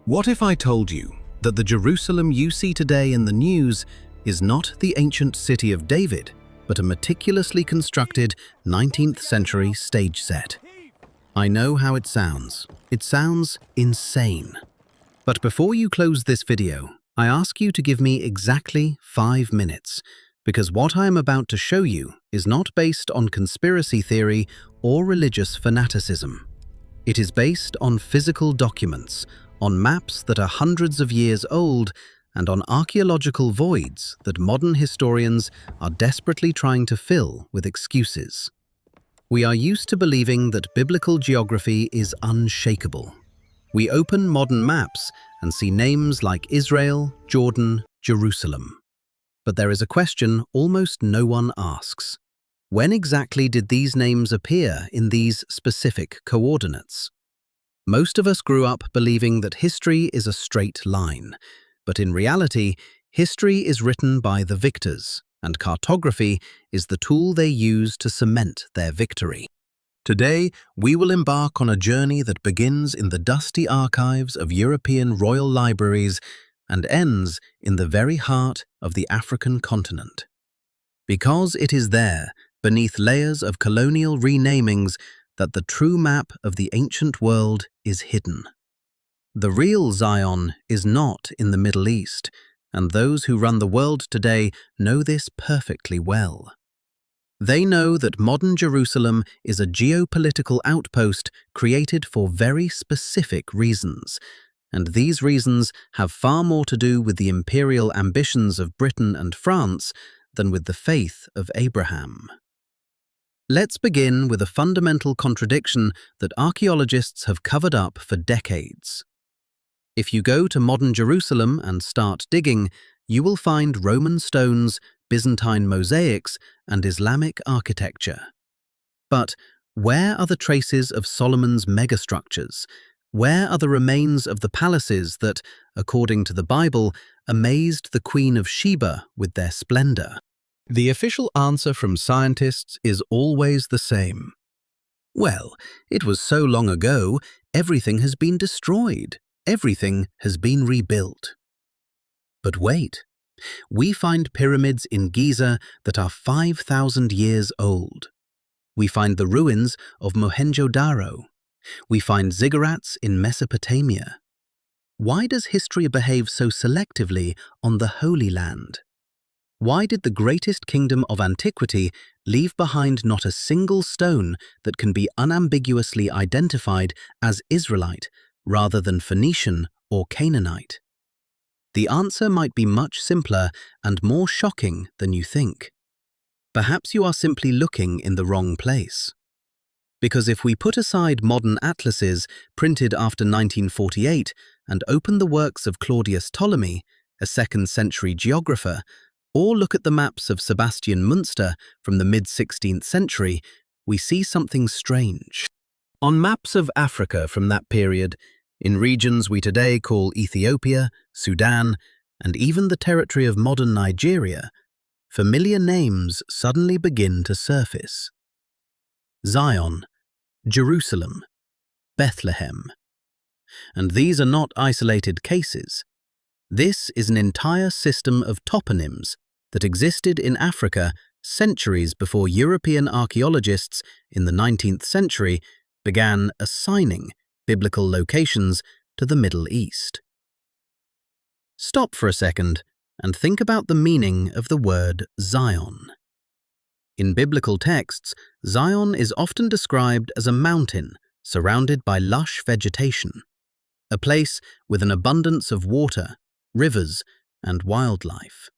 What if I told you that the Jerusalem you see today in the news is not the ancient city of David, but a meticulously constructed 19th century stage set? I know how it sounds. It sounds insane. But before you close this video, I ask you to give me exactly 5 minutes, because what I am about to show you is not based on conspiracy theory or religious fanaticism. It is based on physical documents, on maps that are hundreds of years old, and on archaeological voids that modern historians are desperately trying to fill with excuses. We are used to believing that biblical geography is unshakable. We open modern maps and see names like Israel, Jordan, Jerusalem. But there is a question almost no one asks. When exactly did these names appear in these specific coordinates? Most of us grew up believing that history is a straight line, but in reality, history is written by the victors, and cartography is the tool they use to cement their victory. Today, we will embark on a journey that begins in the dusty archives of European royal libraries and ends in the very heart of the African continent. Because it is there, beneath layers of colonial renamings, that the true map of the ancient world is hidden. The real Zion is not in the Middle East, and those who run the world today know this perfectly well. They know that modern Jerusalem is a geopolitical outpost created for very specific reasons, and these reasons have far more to do with the imperial ambitions of Britain and France than with the faith of Abraham. Let's begin with a fundamental contradiction that archaeologists have covered up for decades. If you go to modern Jerusalem and start digging, you will find Roman stones, Byzantine mosaics, and Islamic architecture. But where are the traces of Solomon's megastructures? Where are the remains of the palaces that, according to the Bible, amazed the Queen of Sheba with their splendor? The official answer from scientists is always the same. Well, it was so long ago, everything has been destroyed. Everything has been rebuilt. But wait, we find pyramids in Giza that are 5,000 years old. We find the ruins of Mohenjo-Daro. We find ziggurats in Mesopotamia. Why does history behave so selectively on the Holy Land? Why did the greatest kingdom of antiquity leave behind not a single stone that can be unambiguously identified as Israelite rather than Phoenician or Canaanite? The answer might be much simpler and more shocking than you think. Perhaps you are simply looking in the wrong place. Because if we put aside modern atlases printed after 1948 and open the works of Claudius Ptolemy, a 2nd century geographer, or look at the maps of Sebastian Münster from the mid-16th century, we see something strange. On maps of Africa from that period, in regions we today call Ethiopia, Sudan, and even the territory of modern Nigeria, familiar names suddenly begin to surface. Zion, Jerusalem, Bethlehem. And these are not isolated cases. This is an entire system of toponyms that existed in Africa centuries before European archaeologists in the 19th century began assigning biblical locations to the Middle East. Stop for a second and think about the meaning of the word Zion. In biblical texts, Zion is often described as a mountain surrounded by lush vegetation, a place with an abundance of water, rivers, and wildlife.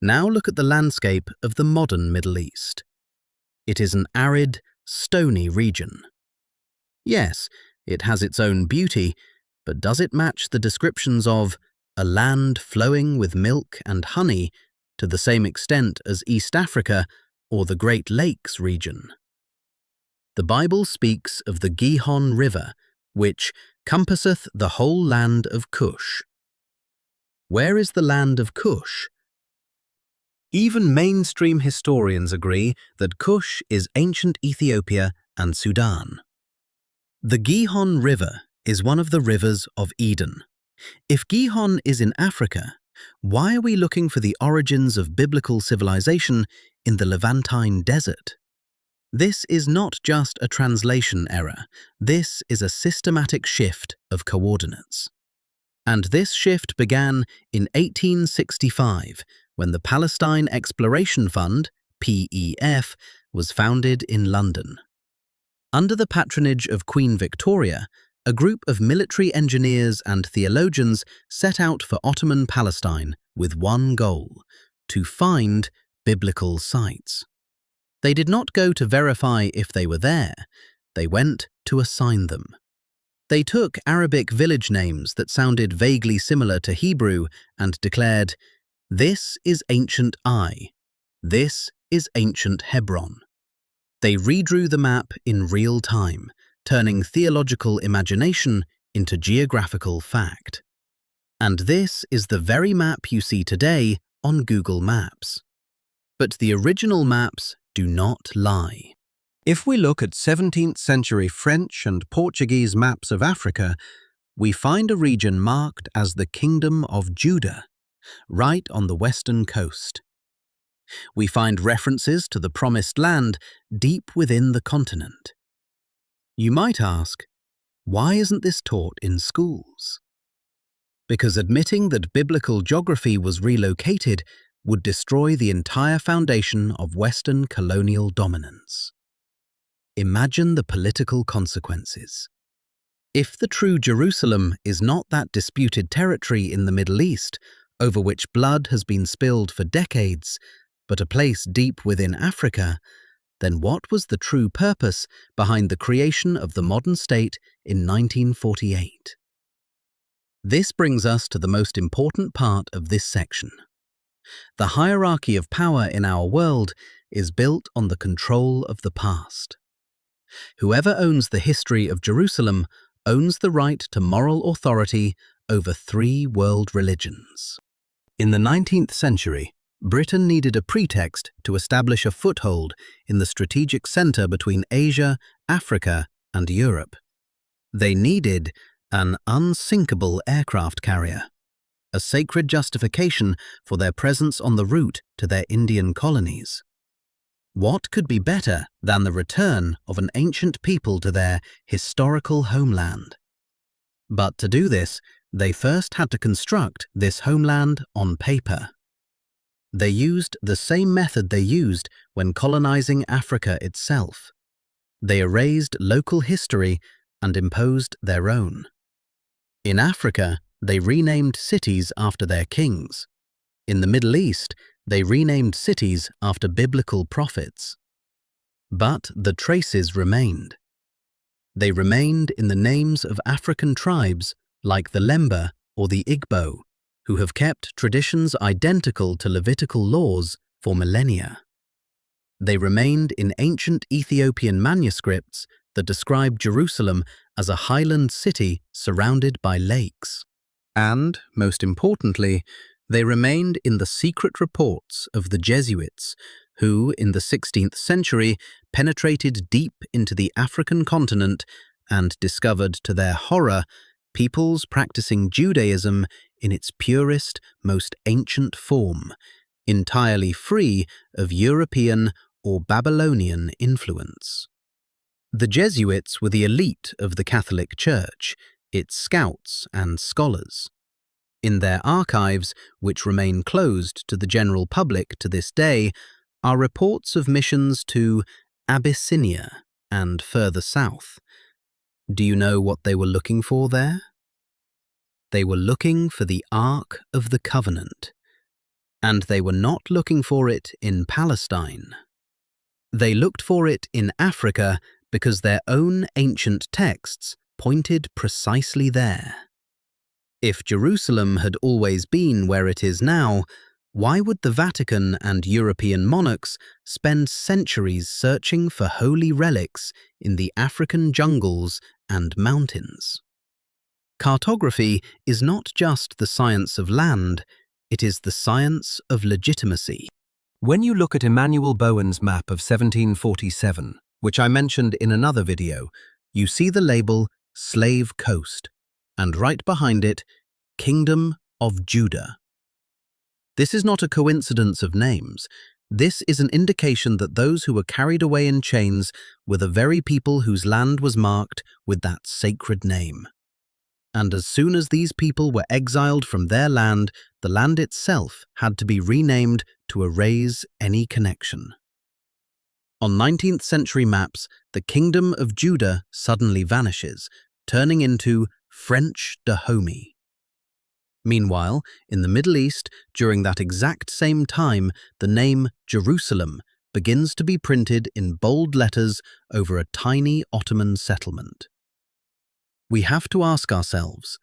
Now look at the landscape of the modern Middle East. It is an arid, stony region. Yes, it has its own beauty, but does it match the descriptions of a land flowing with milk and honey to the same extent as East Africa or the Great Lakes region? The Bible speaks of the Gihon River, which compasseth the whole land of Cush. Where is the land of Cush? Even mainstream historians agree that Cush is ancient Ethiopia and Sudan. The Gihon River is one of the rivers of Eden. If Gihon is in Africa, why are we looking for the origins of biblical civilization in the Levantine desert? This is not just a translation error, this is a systematic shift of coordinates. And this shift began in 1865, when the Palestine Exploration Fund, PEF, was founded in London. Under the patronage of Queen Victoria, a group of military engineers and theologians set out for Ottoman Palestine with one goal: to find biblical sites. They did not go to verify if they were there, they went to assign them. They took Arabic village names that sounded vaguely similar to Hebrew and declared, "This is ancient Ai. This is ancient Hebron." They redrew the map in real time, turning theological imagination into geographical fact. And this is the very map you see today on Google Maps. But the original maps do not lie. If we look at 17th century French and Portuguese maps of Africa, we find a region marked as the Kingdom of Judah, right on the western coast. We find references to the Promised Land deep within the continent. You might ask, why isn't this taught in schools? Because admitting that biblical geography was relocated would destroy the entire foundation of Western colonial dominance. Imagine the political consequences. If the true Jerusalem is not that disputed territory in the Middle East, over which blood has been spilled for decades, but a place deep within Africa, then what was the true purpose behind the creation of the modern state in 1948? This brings us to the most important part of this section. The hierarchy of power in our world is built on the control of the past. Whoever owns the history of Jerusalem owns the right to moral authority over 3 world religions. In the 19th century, Britain needed a pretext to establish a foothold in the strategic center between Asia, Africa, and Europe. They needed an unsinkable aircraft carrier, a sacred justification for their presence on the route to their Indian colonies. What could be better than the return of an ancient people to their historical homeland? But to do this, they first had to construct this homeland on paper. They used the same method they used when colonizing Africa itself. They erased local history and imposed their own. In Africa, they renamed cities after their kings. In the Middle East, they renamed cities after biblical prophets. But the traces remained. They remained in the names of African tribes like the Lemba or the Igbo, who have kept traditions identical to Levitical laws for millennia. They remained in ancient Ethiopian manuscripts that describe Jerusalem as a highland city surrounded by lakes. And, most importantly, they remained in the secret reports of the Jesuits, who, in the 16th century, penetrated deep into the African continent and discovered, to their horror, peoples practicing Judaism in its purest, most ancient form, entirely free of European or Babylonian influence. The Jesuits were the elite of the Catholic Church, its scouts and scholars. In their archives, which remain closed to the general public to this day, are reports of missions to Abyssinia and further south. Do you know what they were looking for there? They were looking for the Ark of the Covenant, and they were not looking for it in Palestine. They looked for it in Africa because their own ancient texts pointed precisely there. If Jerusalem had always been where it is now, why would the Vatican and European monarchs spend centuries searching for holy relics in the African jungles and mountains? Cartography is not just the science of land, it is the science of legitimacy. When you look at Emmanuel Bowen's map of 1747, which I mentioned in another video, you see the label Slave Coast, and right behind it, Kingdom of Judah. This is not a coincidence of names. This is an indication that those who were carried away in chains were the very people whose land was marked with that sacred name. And as soon as these people were exiled from their land, the land itself had to be renamed to erase any connection. On 19th century maps, the Kingdom of Judah suddenly vanishes, turning into French Dahomey. Meanwhile, in the Middle East, during that exact same time, the name Jerusalem begins to be printed in bold letters over a tiny Ottoman settlement. We have to ask ourselves,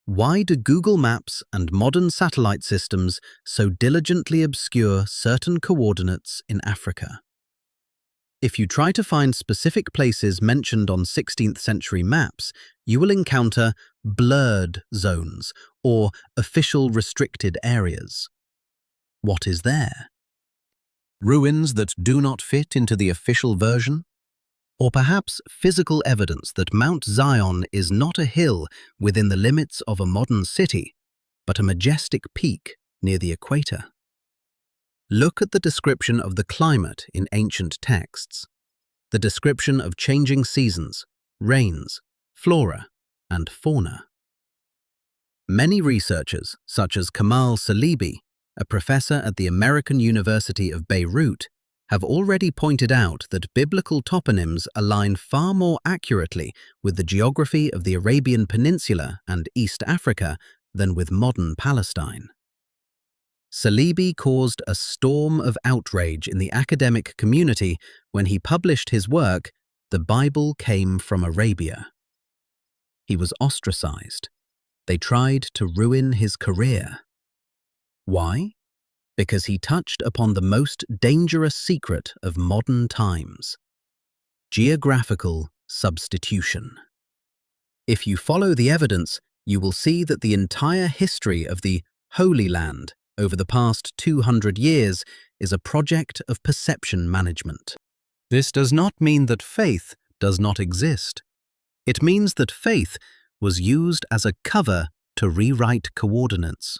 why do Google Maps and modern satellite systems so diligently obscure certain coordinates in Africa? If you try to find specific places mentioned on 16th century maps, you will encounter blurred zones or official restricted areas. What is there? Ruins that do not fit into the official version? Or perhaps physical evidence that Mount Zion is not a hill within the limits of a modern city, but a majestic peak near the equator? Look at the description of the climate in ancient texts, the description of changing seasons, rains, flora, and fauna. Many researchers, such as Kamal Salibi, a professor at the American University of Beirut, have already pointed out that biblical toponyms align far more accurately with the geography of the Arabian Peninsula and East Africa than with modern Palestine. Salibi caused a storm of outrage in the academic community when he published his work, The Bible Came from Arabia. He was ostracized. They tried to ruin his career. Why? Because he touched upon the most dangerous secret of modern times: geographical substitution. If you follow the evidence, you will see that the entire history of the Holy Land over the past 200 years is a project of perception management. This does not mean that faith does not exist. It means that faith was used as a cover to rewrite coordinates.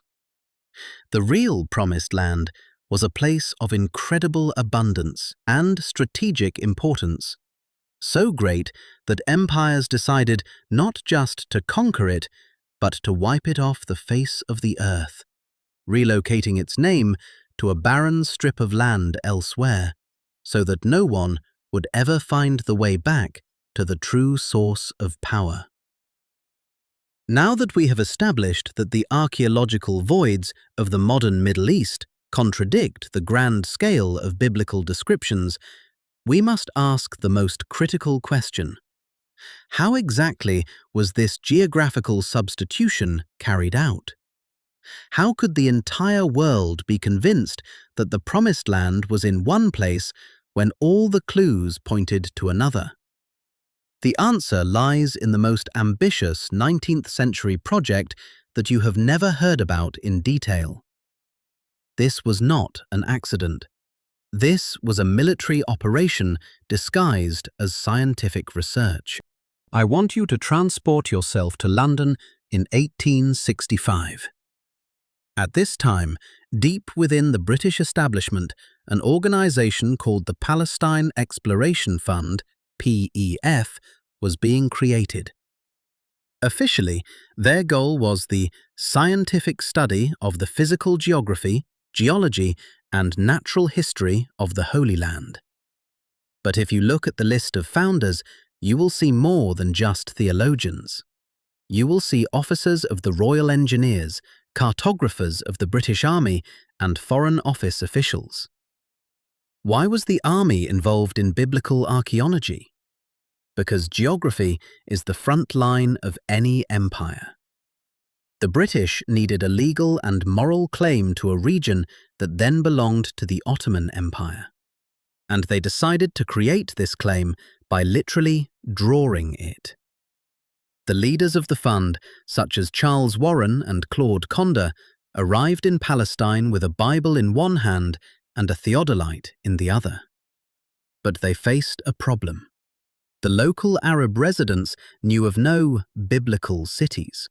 The real Promised Land was a place of incredible abundance and strategic importance, so great that empires decided not just to conquer it, but to wipe it off the face of the earth, relocating its name to a barren strip of land elsewhere, so that no one would ever find the way back to the true source of power. Now that we have established that the archaeological voids of the modern Middle East contradict the grand scale of biblical descriptions, we must ask the most critical question: how exactly was this geographical substitution carried out? How could the entire world be convinced that the Promised Land was in one place when all the clues pointed to another? The answer lies in the most ambitious 19th century project that you have never heard about in detail. This was not an accident. This was a military operation disguised as scientific research. I want you to transport yourself to London in 1865. At this time, deep within the British establishment, an organization called the Palestine Exploration Fund, PEF, was being created. Officially, their goal was the scientific study of the physical geography, geology, and natural history of the Holy Land. But if you look at the list of founders, you will see more than just theologians. You will see officers of the Royal Engineers, cartographers of the British Army, and Foreign Office officials. Why was the army involved in biblical archaeology? Because geography is the front line of any empire. The British needed a legal and moral claim to a region that then belonged to the Ottoman Empire, and they decided to create this claim by literally drawing it. The leaders of the fund, such as Charles Warren and Claude Conder, arrived in Palestine with a Bible in one hand and a theodolite in the other. But they faced a problem. The local Arab residents knew of no biblical cities.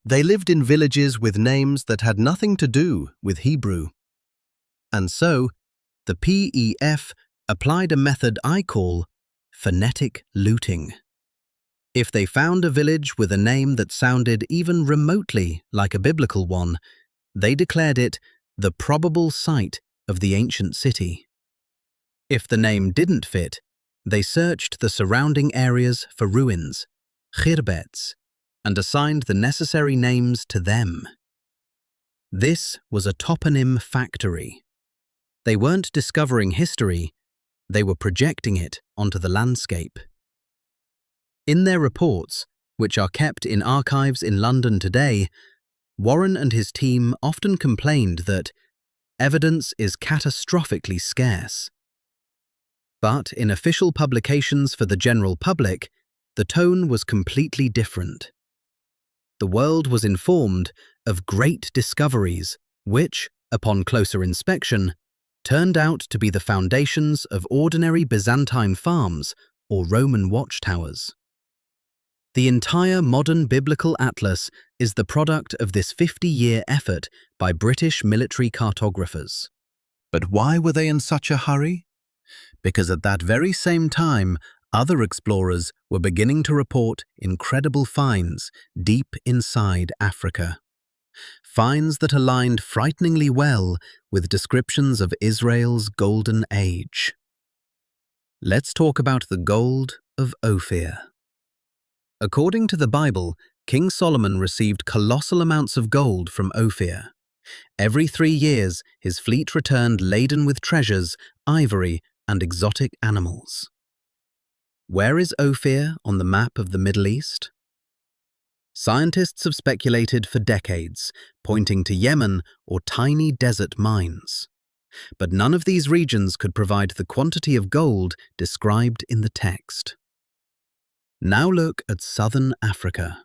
They lived in villages with names that had nothing to do with Hebrew. And so, the PEF applied a method I call phonetic looting. If they found a village with a name that sounded even remotely like a biblical one, they declared it the probable site of the ancient city. If the name didn't fit, they searched the surrounding areas for ruins, khirbets, and assigned the necessary names to them. This was a toponym factory. They weren't discovering history, they were projecting it onto the landscape. In their reports, which are kept in archives in London today, Warren and his team often complained that evidence is catastrophically scarce. But in official publications for the general public, the tone was completely different. The world was informed of great discoveries which, upon closer inspection, turned out to be the foundations of ordinary Byzantine farms or Roman watchtowers. The entire modern biblical atlas is the product of this 50-year effort by British military cartographers. But why were they in such a hurry? Because at that very same time, other explorers were beginning to report incredible finds deep inside Africa. Finds that aligned frighteningly well with descriptions of Israel's golden age. Let's talk about the gold of Ophir. According to the Bible, King Solomon received colossal amounts of gold from Ophir. Every 3 years, his fleet returned laden with treasures, ivory, and exotic animals. Where is Ophir on the map of the Middle East? Scientists have speculated for decades, pointing to Yemen or tiny desert mines. But none of these regions could provide the quantity of gold described in the text. Now look at southern Africa.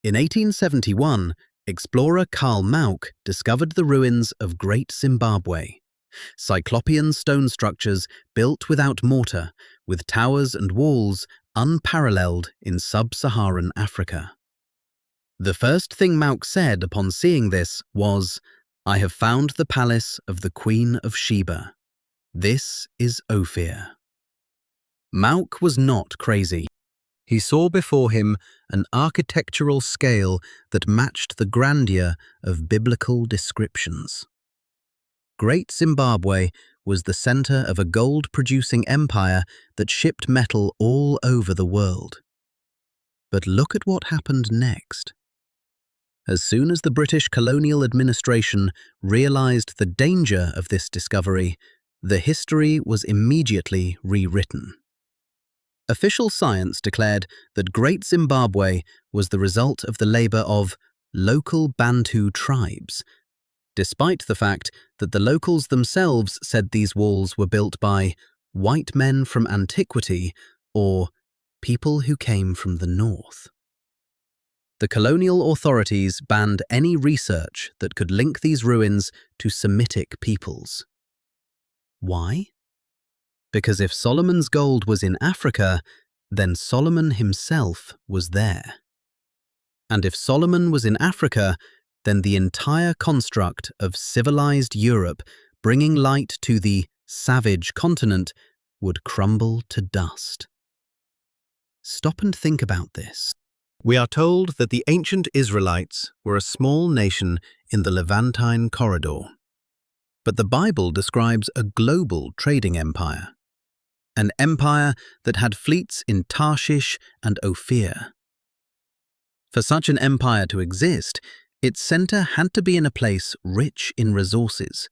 In 1871, explorer Karl Mauck discovered the ruins of Great Zimbabwe, Cyclopean stone structures built without mortar, with towers and walls unparalleled in sub-Saharan Africa. The first thing Mauck said upon seeing this was, "I have found the palace of the Queen of Sheba. This is Ophir." Mauck was not crazy. He saw before him an architectural scale that matched the grandeur of biblical descriptions. Great Zimbabwe was the center of a gold-producing empire that shipped metal all over the world. But look at what happened next. As soon as the British colonial administration realized the danger of this discovery, the history was immediately rewritten. Official science declared that Great Zimbabwe was the result of the labor of local Bantu tribes, despite the fact that the locals themselves said these walls were built by white men from antiquity or people who came from the north. The colonial authorities banned any research that could link these ruins to Semitic peoples. Why? Because if Solomon's gold was in Africa, then Solomon himself was there. And if Solomon was in Africa, then the entire construct of civilized Europe, bringing light to the savage continent, would crumble to dust. Stop and think about this. We are told that the ancient Israelites were a small nation in the Levantine corridor. But the Bible describes a global trading empire. An empire that had fleets in Tarshish and Ophir. For such an empire to exist, its center had to be in a place rich in resources.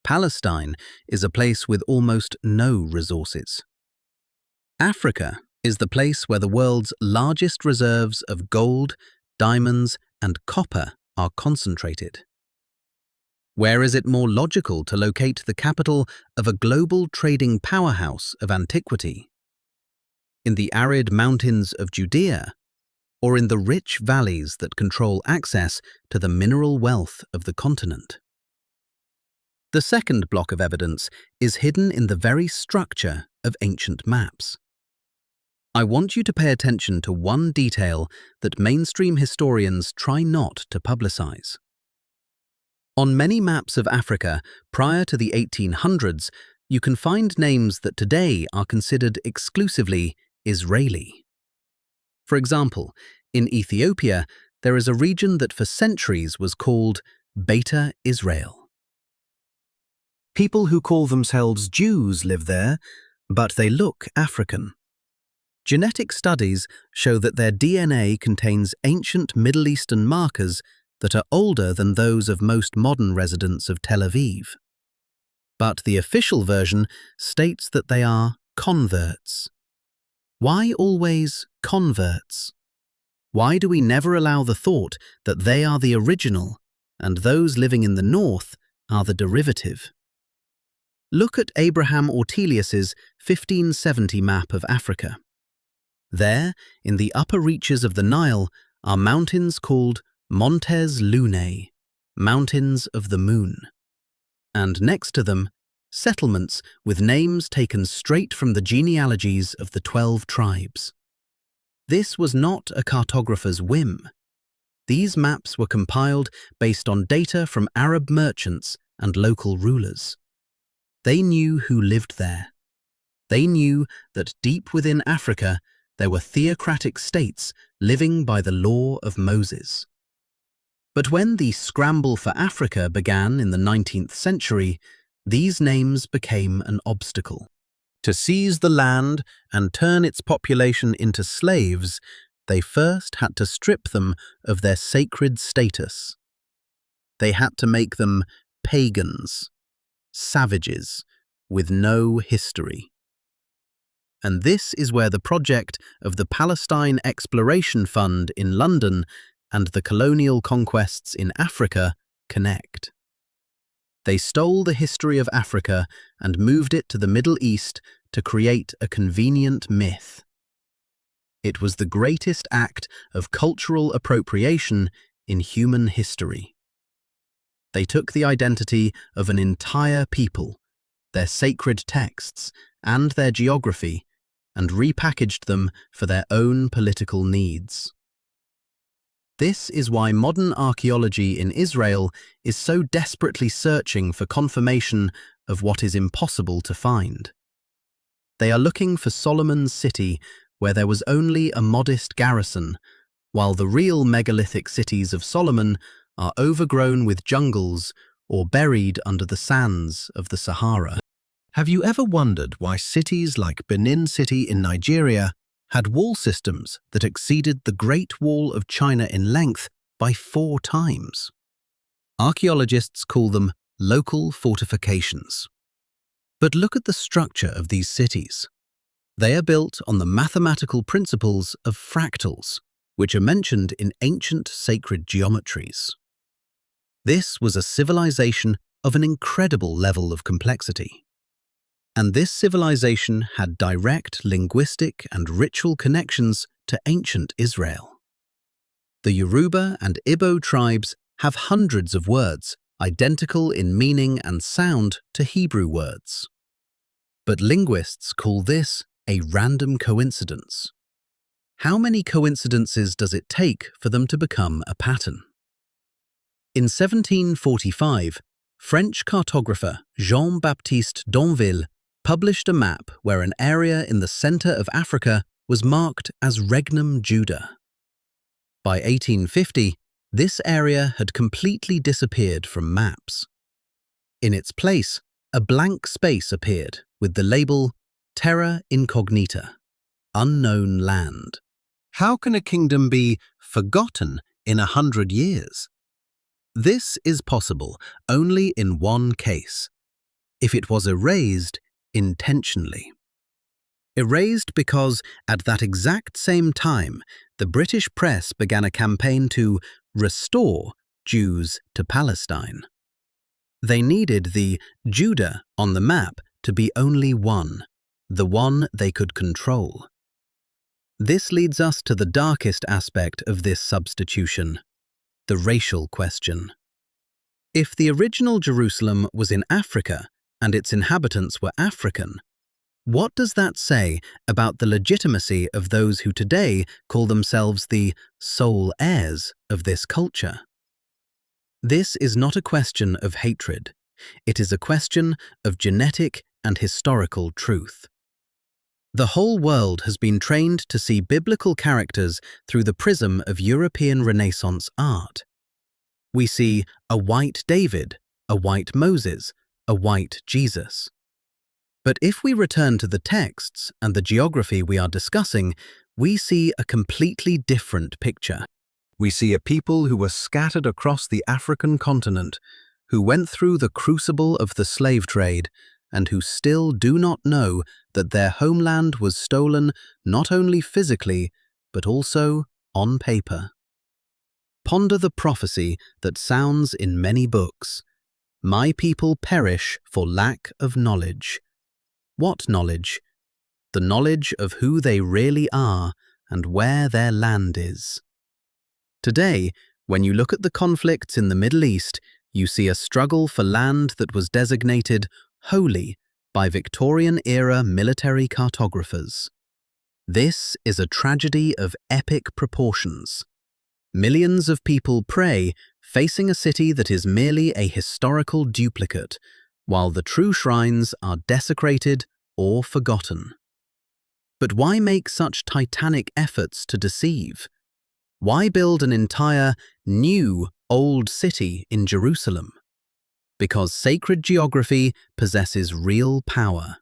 Palestine is a place with almost no resources. Africa is the place where the world's largest reserves of gold, diamonds, and copper are concentrated. Where is it more logical to locate the capital of a global trading powerhouse of antiquity? In the arid mountains of Judea, or in the rich valleys that control access to the mineral wealth of the continent? The second block of evidence is hidden in the very structure of ancient maps. I want you to pay attention to one detail that mainstream historians try not to publicize. On many maps of Africa prior to the 1800s, you can find names that today are considered exclusively Israeli. For example, in Ethiopia, there is a region that for centuries was called Beta Israel. People who call themselves Jews live there, but they look African. Genetic studies show that their DNA contains ancient Middle Eastern markers that are older than those of most modern residents of Tel Aviv. But the official version states that they are converts. Why always converts? Why do we never allow the thought that they are the original and those living in the north are the derivative? Look at Abraham Ortelius's 1570 map of Africa. There, in the upper reaches of the Nile, are mountains called Montes Lunae, Mountains of the Moon. And next to them, settlements with names taken straight from the genealogies of the 12 tribes. This was not a cartographer's whim. These maps were compiled based on data from Arab merchants and local rulers. They knew who lived there. They knew that deep within Africa there were theocratic states living by the law of Moses. But when the scramble for Africa began in the 19th century, these names became an obstacle. To seize the land and turn its population into slaves, they first had to strip them of their sacred status. They had to make them pagans, savages, with no history. And this is where the project of the Palestine Exploration Fund in London and the colonial conquests in Africa connect. They stole the history of Africa and moved it to the Middle East to create a convenient myth. It was the greatest act of cultural appropriation in human history. They took the identity of an entire people, their sacred texts, and their geography, and repackaged them for their own political needs. This is why modern archaeology in Israel is so desperately searching for confirmation of what is impossible to find. They are looking for Solomon's city, where there was only a modest garrison, while the real megalithic cities of Solomon are overgrown with jungles or buried under the sands of the Sahara. Have you ever wondered why cities like Benin City in Nigeria had wall systems that exceeded the Great Wall of China in length by 4 times? Archaeologists call them local fortifications. But look at the structure of these cities. They are built on the mathematical principles of fractals, which are mentioned in ancient sacred geometries. This was a civilization of an incredible level of complexity. And this civilization had direct linguistic and ritual connections to ancient Israel. The Yoruba and Igbo tribes have hundreds of words, identical in meaning and sound to Hebrew words. But linguists call this a random coincidence. How many coincidences does it take for them to become a pattern? In 1745, French cartographer Jean-Baptiste d'Anville published a map where an area in the center of Africa was marked as Regnum Juda. By 1850, this area had completely disappeared from maps. In its place, a blank space appeared with the label Terra Incognita, unknown land. How can a kingdom be forgotten in 100 years? This is possible only in one case: if it was erased intentionally. Erased because, at that exact same time, the British press began a campaign to restore Jews to Palestine. They needed the Judah on the map to be only one, the one they could control. This leads us to the darkest aspect of this substitution: the racial question. If the original Jerusalem was in Africa and its inhabitants were African, What does that say about the legitimacy of those who today call themselves the sole heirs of this culture? This is not a question of hatred. It is a question of genetic and historical truth. The whole world has been trained to see biblical characters through the prism of European Renaissance art. We see a white David, a white Moses, a white Jesus. But if we return to the texts and the geography we are discussing, we see a completely different picture. We see a people who were scattered across the African continent, who went through the crucible of the slave trade, and who still do not know that their homeland was stolen not only physically, but also on paper. Ponder the prophecy that sounds in many books. My people perish for lack of knowledge. What knowledge? The knowledge of who they really are and where their land is. Today, when you look at the conflicts in the Middle East, you see a struggle for land that was designated holy by Victorian-era military cartographers. This is a tragedy of epic proportions. Millions of people pray, facing a city that is merely a historical duplicate, while the true shrines are desecrated or forgotten. But why make such titanic efforts to deceive? Why build an entire, new, old city in Jerusalem? Because sacred geography possesses real power.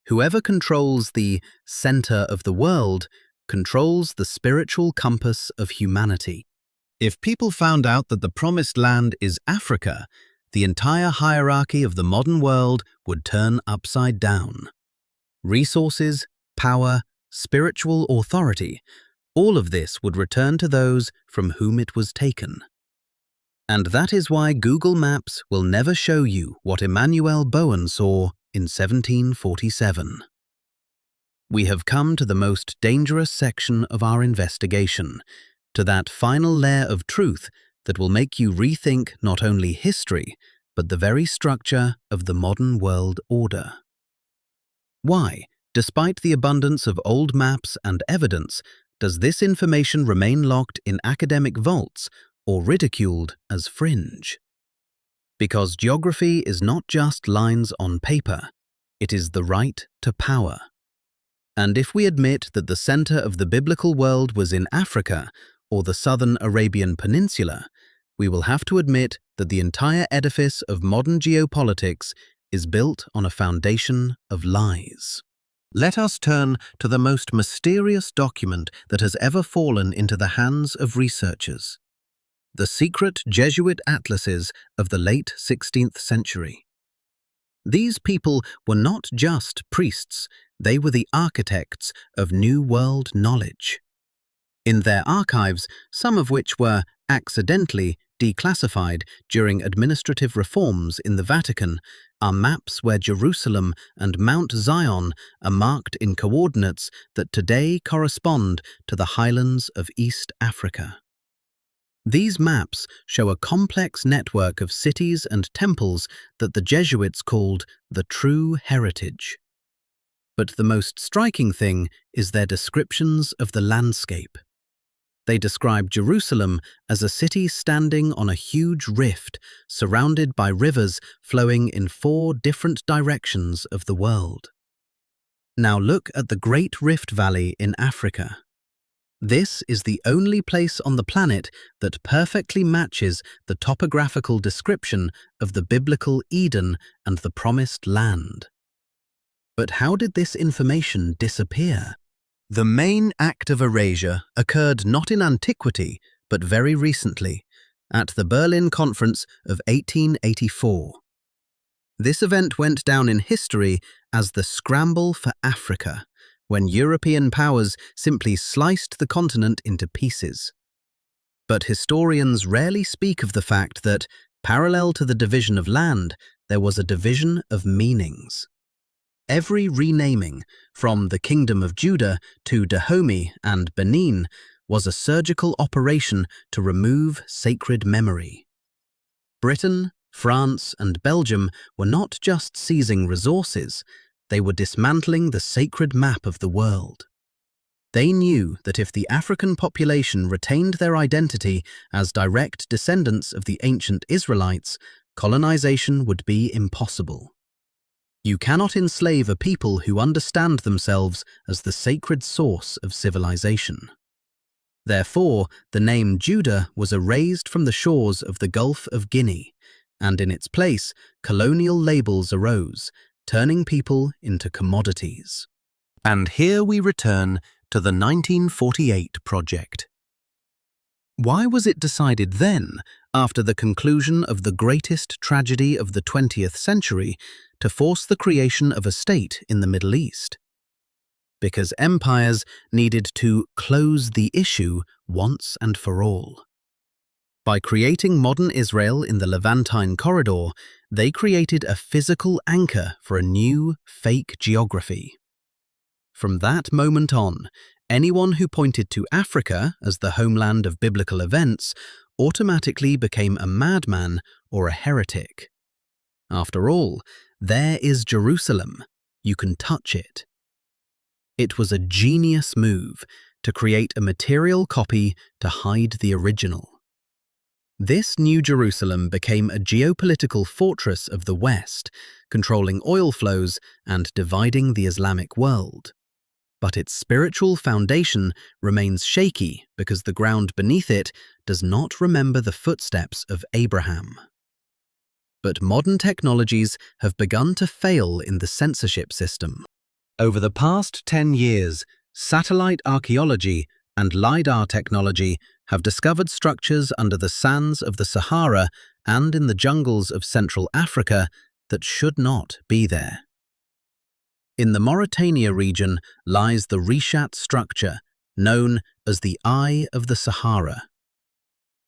Whoever controls the center of the world controls the spiritual compass of humanity. If people found out that the promised land is Africa, the entire hierarchy of the modern world would turn upside down. Resources, power, spiritual authority, all of this would return to those from whom it was taken. And that is why Google Maps will never show you what Emmanuel Bowen saw in 1747. We have come to the most dangerous section of our investigation, to that final layer of truth that will make you rethink not only history, but the very structure of the modern world order. Why, despite the abundance of old maps and evidence, does this information remain locked in academic vaults or ridiculed as fringe? Because geography is not just lines on paper, it is the right to power. And if we admit that the center of the biblical world was in Africa or the southern Arabian Peninsula, we will have to admit that the entire edifice of modern geopolitics is built on a foundation of lies. Let us turn to the most mysterious document that has ever fallen into the hands of researchers: the secret Jesuit atlases of the late 16th century. These people were not just priests, they were the architects of New World knowledge. In their archives, some of which were accidentally declassified during administrative reforms in the Vatican, are maps where Jerusalem and Mount Zion are marked in coordinates that today correspond to the highlands of East Africa. These maps show a complex network of cities and temples that the Jesuits called the true heritage. But the most striking thing is their descriptions of the landscape. They describe Jerusalem as a city standing on a huge rift, surrounded by rivers flowing in 4 different directions of the world. Now look at the Great Rift Valley in Africa. This is the only place on the planet that perfectly matches the topographical description of the biblical Eden and the Promised Land. But how did this information disappear? The main act of erasure occurred not in antiquity, but very recently, at the Berlin Conference of 1884. This event went down in history as the Scramble for Africa, when European powers simply sliced the continent into pieces. But historians rarely speak of the fact that, parallel to the division of land, there was a division of meanings. Every renaming, from the Kingdom of Judah to Dahomey and Benin, was a surgical operation to remove sacred memory. Britain, France, and Belgium were not just seizing resources, They were dismantling the sacred map of the world. They knew that if the African population retained their identity as direct descendants of the ancient Israelites, colonization would be impossible. You cannot enslave a people who understand themselves as the sacred source of civilization. Therefore, the name Judah was erased from the shores of the Gulf of Guinea, and in its place, colonial labels arose, turning people into commodities. And here we return to the 1948 project. Why was it decided then, after the conclusion of the greatest tragedy of the 20th century, to force the creation of a state in the Middle East? Because empires needed to close the issue once and for all. By creating modern Israel in the Levantine corridor, they created a physical anchor for a new, fake geography. From that moment on, anyone who pointed to Africa as the homeland of biblical events automatically became a madman or a heretic. After all, there is Jerusalem. You can touch it. It was a genius move to create a material copy to hide the original. This New Jerusalem became a geopolitical fortress of the West, controlling oil flows and dividing the Islamic world. But its spiritual foundation remains shaky because the ground beneath it does not remember the footsteps of Abraham. But modern technologies have begun to fail in the censorship system. Over the past 10 years, satellite archaeology and LiDAR technology have discovered structures under the sands of the Sahara and in the jungles of Central Africa that should not be there. In the Mauritania region lies the Rishat structure, known as the Eye of the Sahara.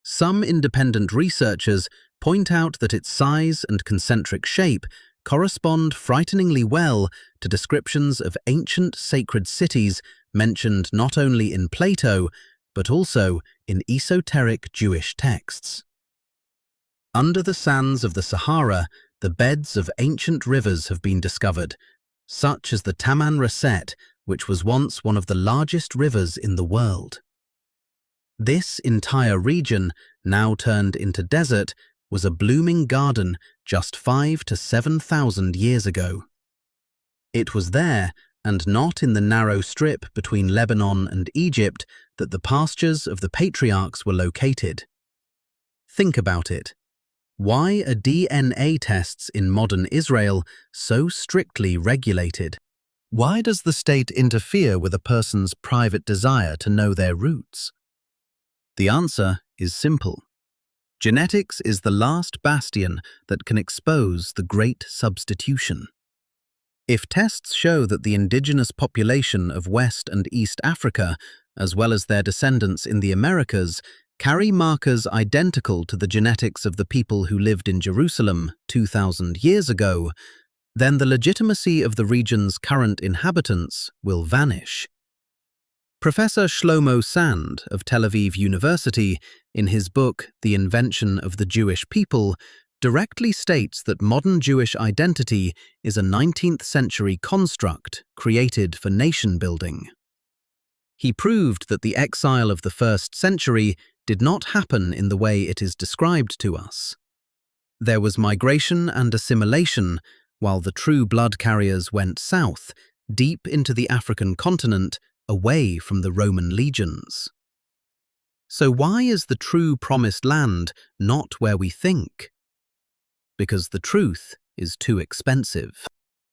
Some independent researchers point out that its size and concentric shape correspond frighteningly well to descriptions of ancient sacred cities mentioned not only in Plato, but also in esoteric Jewish texts. Under the sands of the Sahara, the beds of ancient rivers have been discovered, such as the Taman Rasset, which was once one of the largest rivers in the world. This entire region, now turned into desert, was a blooming garden just 5,000 to 7,000 years ago. It was there, and not in the narrow strip between Lebanon and Egypt, that the pastures of the patriarchs were located. Think about it. Why are DNA tests in modern Israel so strictly regulated? Why does the state interfere with a person's private desire to know their roots? The answer is simple. Genetics is the last bastion that can expose the great substitution. If tests show that the indigenous population of West and East Africa, as well as their descendants in the Americas, carry markers identical to the genetics of the people who lived in Jerusalem 2,000 years ago, then the legitimacy of the region's current inhabitants will vanish. Professor Shlomo Sand of Tel Aviv University, in his book The Invention of the Jewish People, directly states that modern Jewish identity is a 19th century construct created for nation building. He proved that the exile of the 1st century did not happen in the way it is described to us. There was migration and assimilation, while the true blood carriers went south, deep into the African continent, away from the Roman legions. So why is the true promised land not where we think? Because the truth is too expensive.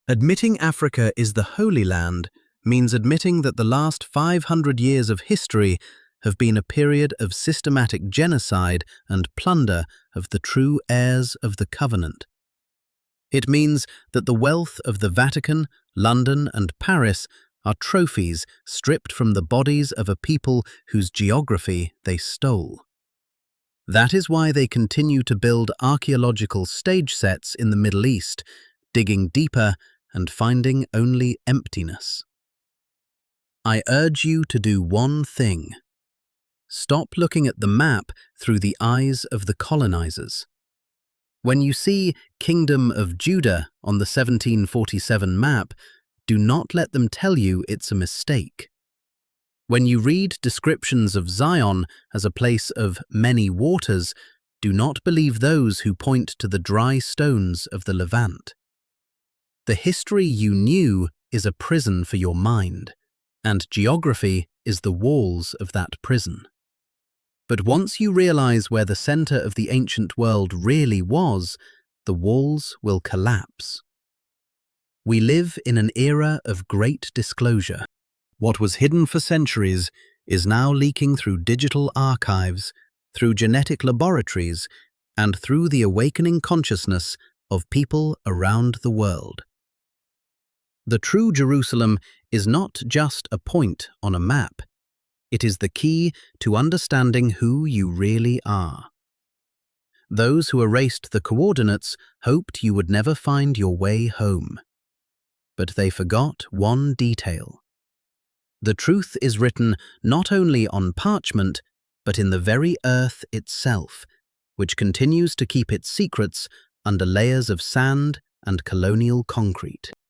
Admitting Africa is the Holy Land means admitting that the last 500 years of history have been a period of systematic genocide and plunder of the true heirs of the covenant. It means that the wealth of the Vatican, London, and Paris are trophies stripped from the bodies of a people whose geography they stole. That is why they continue to build archaeological stage sets in the Middle East, digging deeper and finding only emptiness. I urge you to do one thing. Stop looking at the map through the eyes of the colonizers. When you see Kingdom of Judah on the 1747 map, do not let them tell you it's a mistake. When you read descriptions of Zion as a place of many waters, do not believe those who point to the dry stones of the Levant. The history you knew is a prison for your mind, and geography is the walls of that prison. But once you realize where the center of the ancient world really was, the walls will collapse. We live in an era of great disclosure. What was hidden for centuries is now leaking through digital archives, through genetic laboratories, and through the awakening consciousness of people around the world. The true Jerusalem is not just a point on a map. It is the key to understanding who you really are. Those who erased the coordinates hoped you would never find your way home. But they forgot one detail. The truth is written not only on parchment, but in the very earth itself, which continues to keep its secrets under layers of sand and colonial concrete.